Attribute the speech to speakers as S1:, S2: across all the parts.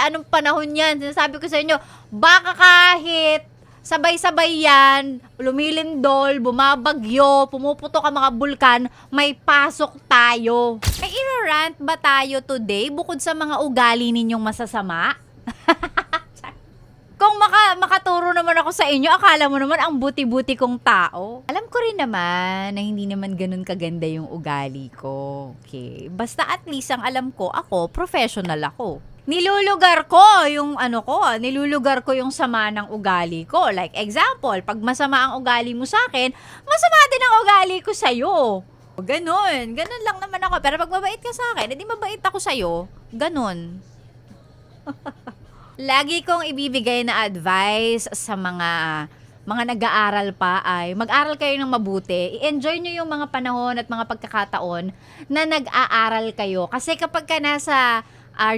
S1: anong panahon yan. Sinasabi ko sa inyo, baka kahit sabay-sabay yan, lumilindol, bumabagyo, pumuputok ang mga bulkan, may pasok tayo. May irarant ba tayo today bukod sa mga ugali ninyong masasama? Kung makaturo naman ako sa inyo, akala mo naman ang buti-buti kong tao. Alam ko rin naman na hindi naman ganun kaganda yung ugali ko. Okay. Basta at least ang alam ko, ako, professional ako. Nilulugar ko nilulugar ko yung sama ng ugali ko. Like example, pag masama ang ugali mo sa akin, masama din ang ugali ko sa'yo. Ganun lang naman ako. Pero pag mabait ka sa akin, edi mabait ako sa'yo. Ganun. Lagi kong ibibigay na advice sa mga nag-aaral pa ay mag-aral kayo ng mabuti. I-enjoy nyo yung mga panahon at mga pagkakataon na nag-aaral kayo. Kasi kapag ka nasa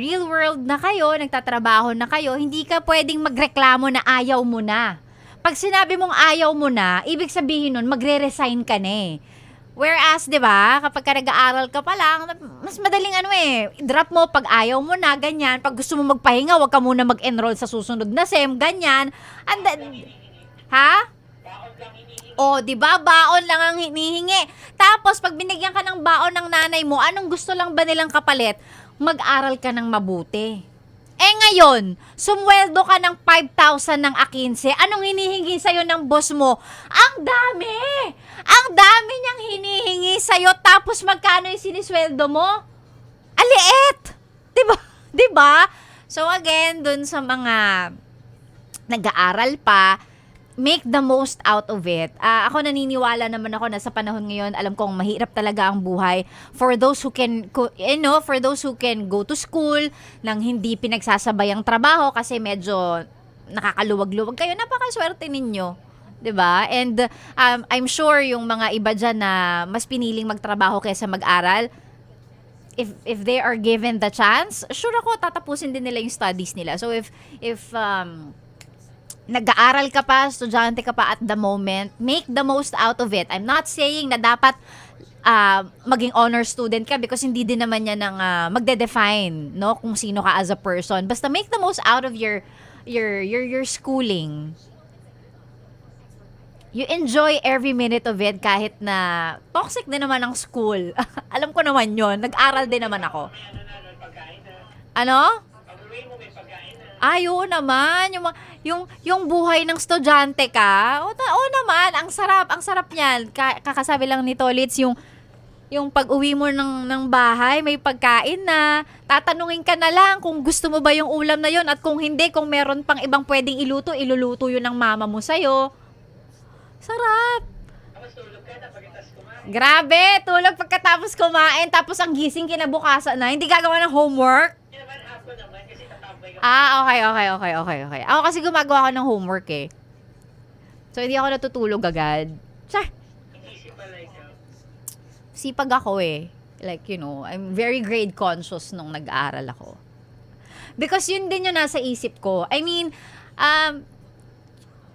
S1: real world na kayo, nagtatrabaho na kayo, hindi ka pwedeng magreklamo na ayaw mo na. Pag sinabi mong ayaw mo na, ibig sabihin nun, magre-resign ka na eh. Whereas, di ba, kapag ka nag-aaral ka pa lang, mas madaling drop mo pag ayaw mo na, ganyan. Pag gusto mo magpahinga, wag ka muna mag-enroll sa susunod na SEM, ganyan. And then, ha? O, di ba, baon lang ang hinihingi. Tapos, pag binigyan ka ng baon ng nanay mo, anong gusto lang ba nilang kapalit? Mag-aral ka ng mabuti. Eh ngayon, sumweldo ka ng 5,000 ng A15, anong hinihingi sa'yo ng boss mo? Ang dami! Ang dami niyang hinihingi sa'yo, tapos magkano yung sinisweldo mo? Aliit! Diba? Diba? So again, dun sa mga nag-aaral pa, make the most out of it. Ako naniniwala naman ako na sa panahon ngayon, alam kong mahirap talaga ang buhay for those who can go to school nang hindi pinagsasabay ang trabaho kasi medyo nakakaluwag-luwag kayo. Napakaswerte ninyo. 'Di ba? And I'm sure yung mga iba dyan na mas piniling magtrabaho kaysa mag-aral, if they are given the chance, sure ako tatapusin din nila yung studies nila. So if nag-aaral ka pa, estudyante ka pa at the moment, make the most out of it. I'm not saying na dapat maging honor student ka because hindi din naman yan ang magde-define, no, kung sino ka as a person. Basta make the most out of your schooling. You enjoy every minute of it kahit na toxic din naman ang school. Alam ko naman yon. Nag-aral din naman ako. Ano? Oo naman, yung buhay ng estudyante ka. Oo naman, ang sarap niyan. Kakasabi lang ni Tolits, yung pag-uwi mo ng bahay, may pagkain na. Tatanungin ka na lang kung gusto mo ba yung ulam na yon, at kung hindi, kung meron pang ibang pwedeng iluto, iluluto yun ng mama mo sa'yo. Sarap. Grabe, tulog pagkatapos kumain, tapos ang gising kinabukasan na, hindi gagawa ng homework. Okay. Ako kasi gumagawa ako ng homework eh. So, hindi ako natutulog agad. Sipag ako eh. Like, I'm very grade conscious nung nag-aaral ako. Because yun din yung nasa isip ko. I mean,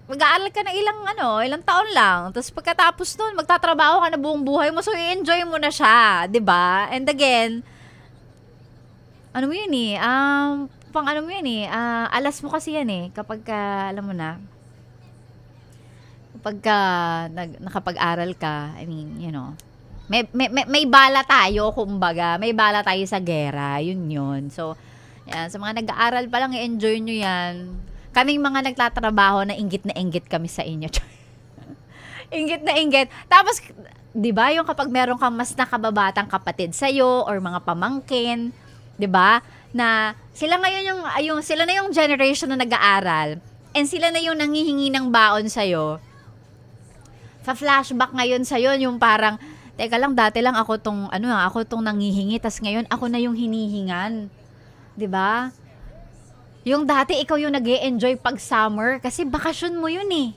S1: mag-aaral ka na ilang taon lang. Tapos pagkatapos nun, magtatrabaho ka na buong buhay mo. So, i-enjoy mo na siya. 'Di ba? And again, alas mo kasi yan eh, kapag alam mo na, kapag nakapag-aral ka, I mean, may bala tayo, kumbaga, may bala tayo sa gera, yun. So, yan, sa mga nag-aaral pa lang, i-enjoy nyo yan. Kaming mga nagtatrabaho, na inggit kami sa inyo. Inggit na inggit. Tapos, di ba, yung kapag meron kang mas nakababatang kapatid sa'yo, or mga pamangkin, di ba, na sila ngayon sila na yung generation na nag-aaral, and sila na yung nanghihingi ng baon sa'yo. Fa-flashback ngayon sa'yo, yung parang, teka lang, dati lang ako tong nanghihingi, tas ngayon ako na yung hinihingan. 'Di ba? Yung dati ikaw yung nag-e-enjoy pag summer kasi bakasyon mo yun eh.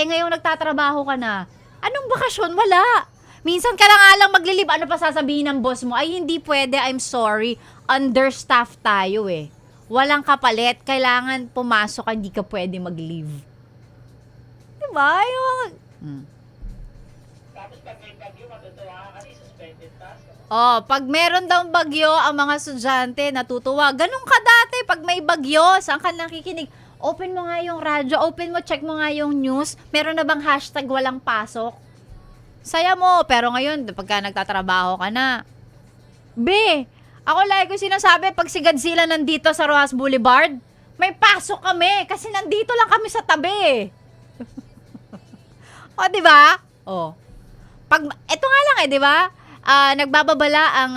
S1: Eh ngayon nagtatrabaho ka na. Anong bakasyon? Wala. Minsan ka lang maglilib, ano pa sasabihin ng boss mo? Ay, hindi pwede, I'm sorry. Understaffed tayo eh. Walang kapalit. Kailangan pumasok ka, hindi ka pwede mag-leave. Diba? Tapos pag may bagyo, matutuwa ka kasi suspended task. Oh, pag meron daw bagyo, ang mga estudyante natutuwa. Ganun ka dati pag may bagyo, saan ka nakikinig? Open mo nga yung radyo, open mo, check mo nga yung news. Meron na bang hashtag walang pasok? Saya mo, pero ngayon, pagka nagtatrabaho ka na, be, ako lagi ko sinasabi, pag si Godzilla nandito sa Rojas Boulevard, may pasok kami kasi nandito lang kami sa tabi. O, di ba? O. Pag, eto nga lang di ba? Nagbababala ang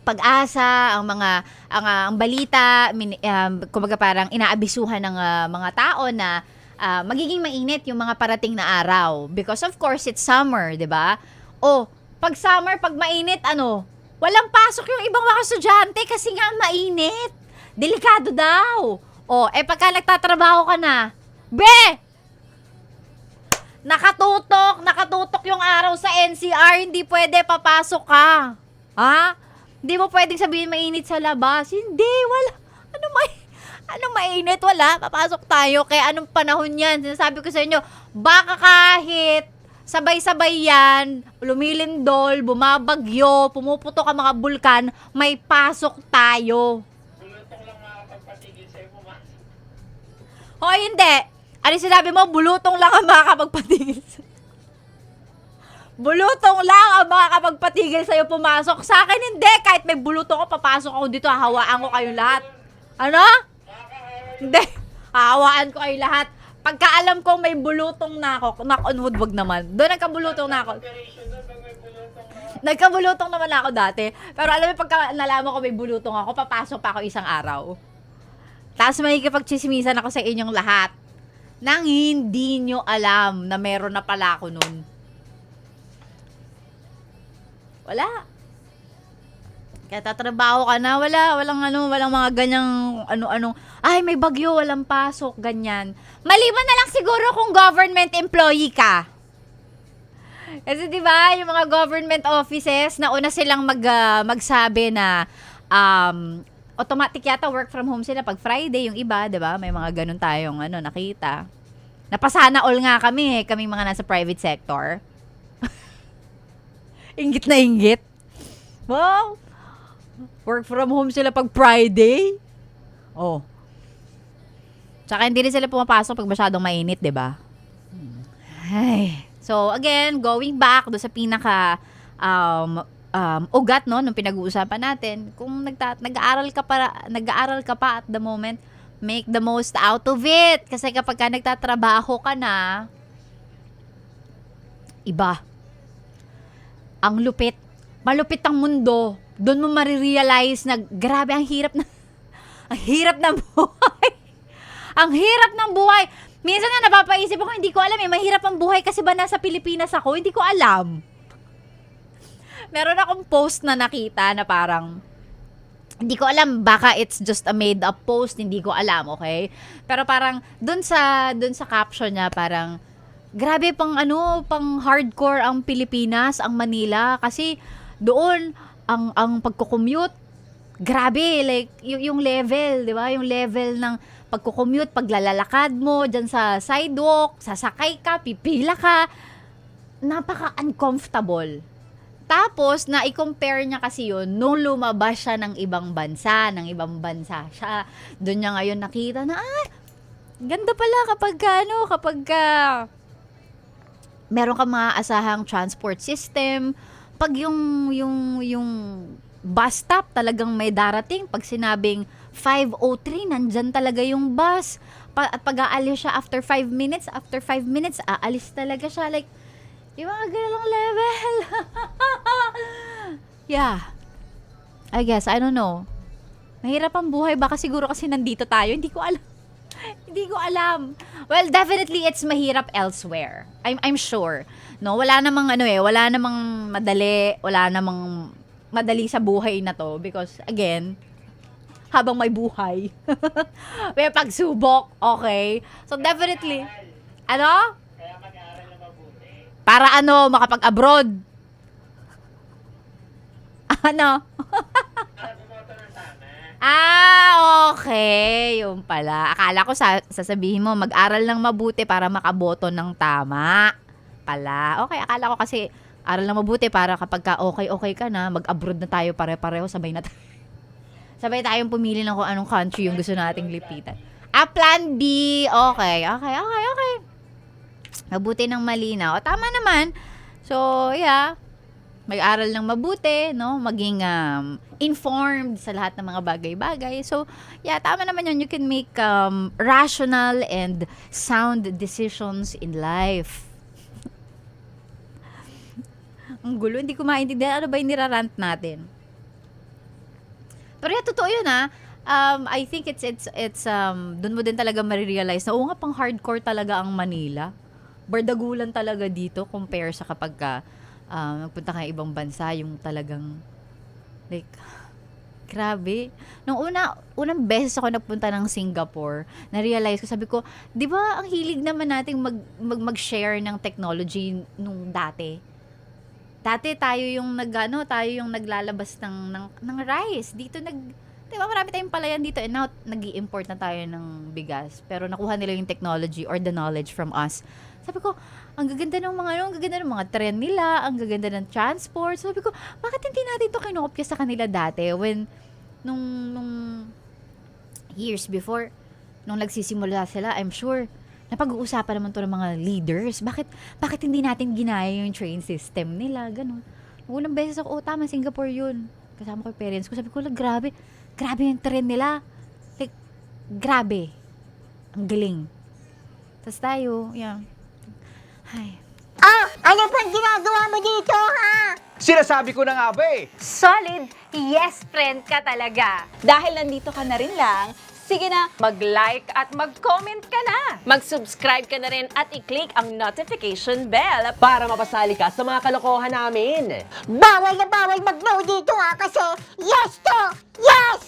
S1: pag-asa, ang balita, kumbaga parang inaabisuhan ng mga tao na magiging mainit yung mga parating na araw. Because of course, it's summer, di ba? O, pag summer, pag mainit, walang pasok yung ibang mga estudyante kasi nga mainit. Delikado daw. O, pagka nagtatrabaho ka na, be! Nakatutok yung araw sa NCR, hindi pwede papasok ka. Ha? Hindi mo pwedeng sabihin mainit sa labas. Hindi, wala. Ano mainit? Wala. Papasok tayo. Kaya anong panahon yan? Sinasabi ko sa inyo, baka kahit sabay-sabay yan, lumilindol, bumabagyo, pumuputok ang mga bulkan, may pasok tayo.
S2: Bulutong lang makakapagpatigil sa'yo pumasok.
S1: Hoy, hindi. Ano sinabi mo? Bulutong lang ang makakapagpatigil sa'yo. Bulutong lang ang makakapagpatigil sa'yo pumasok. Sa akin hindi. Kahit may bulutong ko, papasok ako dito, hahawaan ko kayong lahat. Ano? Hindi. Hahawaan ko kayong lahat. Pagka alam kong may bulutong na ako, knock on wood, wag naman. Doon nagkabulutong na ako. Nagkabulutong naman ako dati. Pero alam mo, pagka nalaman ko may bulutong ako, papasok pa ako isang araw. Tapos makikipagchismisan ako sa inyong lahat. Nang hindi nyo alam na meron na pala ako nun. Wala. Kaya tatrabaho ka na, walang mga ganyang ano-ano. Ay, may bagyo, walang pasok, ganyan. Maliban na lang siguro kung government employee ka. Kasi 'di ba, yung mga government offices, nauna silang magsabi na automatic yata work from home sila pag Friday, yung iba, 'di ba? May mga ganun tayong nakita. Napasana all nga kami, kaming mga nasa private sector. Inggit na inggit. Wow. Work from home sila pag Friday. Oh. Tsaka hindi rin sila pumapasok pag masyadong mainit, 'di ba? Ay. So again, going back do sa pinaka ugat nung pinag-uusapan natin, kung nag-aaral ka pa at the moment, make the most out of it. Kasi kapag ka nagtatrabaho ka na, iba. Ang lupit. Malupit ang mundo. Doon mo marirealize na grabe ang hirap na ang hirap ng buhay. Ang hirap ng buhay. Minsan nga napapaisip ako, hindi ko alam mahirap ang buhay kasi ba nasa Pilipinas ako? Hindi ko alam. Meron akong post na nakita na parang, hindi ko alam, baka it's just a made up post, hindi ko alam, okay? Pero parang, dun sa caption niya, parang, grabe pang hardcore ang Pilipinas, ang Manila, kasi doon, ang pagko-commute, grabe, like, yung level, di ba? Yung level ng pagko-commute, paglalalakad mo, dyan sa sidewalk, sasakay ka, pipila ka, napaka-uncomfortable. Tapos, i-compare niya kasi yun nung lumabas siya ng ibang bansa, siya. Doon niya ngayon nakita na, ganda pala kapag meron ka maaasahang transport system, pag yung bus stop talagang may darating, pag sinabing 5:03, nandyan talaga yung bus. At pag-aalis siya after 5 minutes, aalis talaga siya. Like, yung mga ganong level. Yeah. I guess, I don't know. Mahirap ang buhay. Baka siguro kasi nandito tayo. Hindi ko alam. Well, definitely it's mahirap elsewhere. I'm sure. No, wala namang madali sa buhay na to because again, habang may buhay, may pagsubok, okay? So definitely,
S2: Kaya mag-aaral na mabuti.
S1: para makapag-abroad.
S2: Bumoto ng tama.
S1: Okay. Yung pala. Akala ko sasabihin mo, mag-aral ng mabuti para makaboto ng tama. Pala. Okay, akala ko kasi Aral na mabuti para kapag ka okay ka na, mag-abroad na tayo pare-pareho, sabay na tayo. Sabay tayong pumili ng kung anong country yung gusto nating lipitan. Plan B. Okay. Mabuti ng malinaw. Tama naman. So, yeah. Mag-aral ng mabuti, no? Maging informed sa lahat ng mga bagay-bagay. So, yeah, tama naman yun. You can make rational and sound decisions in life. Ang gulo, hindi ko maintindihan. Ano ba yung nirarant natin? Pero yeah, totoo yun I think it's doon mo din talaga marirealize na nga pang hardcore talaga ang Manila. Bardagulan talaga dito compare sa kapag nagpunta ka ibang bansa, yung talagang like grabe. Nung unang beses ako nagpunta ng Singapore, na-realize ko, sabi ko, 'di ba ang hilig naman nating mag-share ng technology nung dati? Dati tayo yung naglalabas ng rice. Dito di ba marami tayong palayan dito and now nag-i-import na tayo ng bigas. Pero nakuha nila yung technology or the knowledge from us. Sabi ko, ang gaganda ng mga tren nila, ang gaganda ng transport. Sabi ko, bakit hindi natin ito kinopya sa kanila dati when nung years before, nung nagsisimula sila, I'm sure napag-uusapan naman to ng mga leaders. Bakit hindi natin ginaya yung train system nila? Ganun. Unang beses ako, tama, Singapore yun. Kasama ko yung parents ko. Sabi ko, grabe yung tren nila. Like, grabe. Ang galing. Tapos tayo, yeah. Ay.
S3: Ano pang ginagawa mo dito, ha?
S4: Sinasabi ko na nga ba eh.
S5: Solid yes friend ka talaga.
S6: Dahil nandito ka na rin lang, sige na,
S5: Mag-like at mag-comment ka na.
S6: mag-subscribe ka na rin at i-click ang notification bell.
S7: Para mapasali ka sa mga kalokohan namin.
S3: Bawal na bawal mag-no dito, ha? Kasi yes to yes!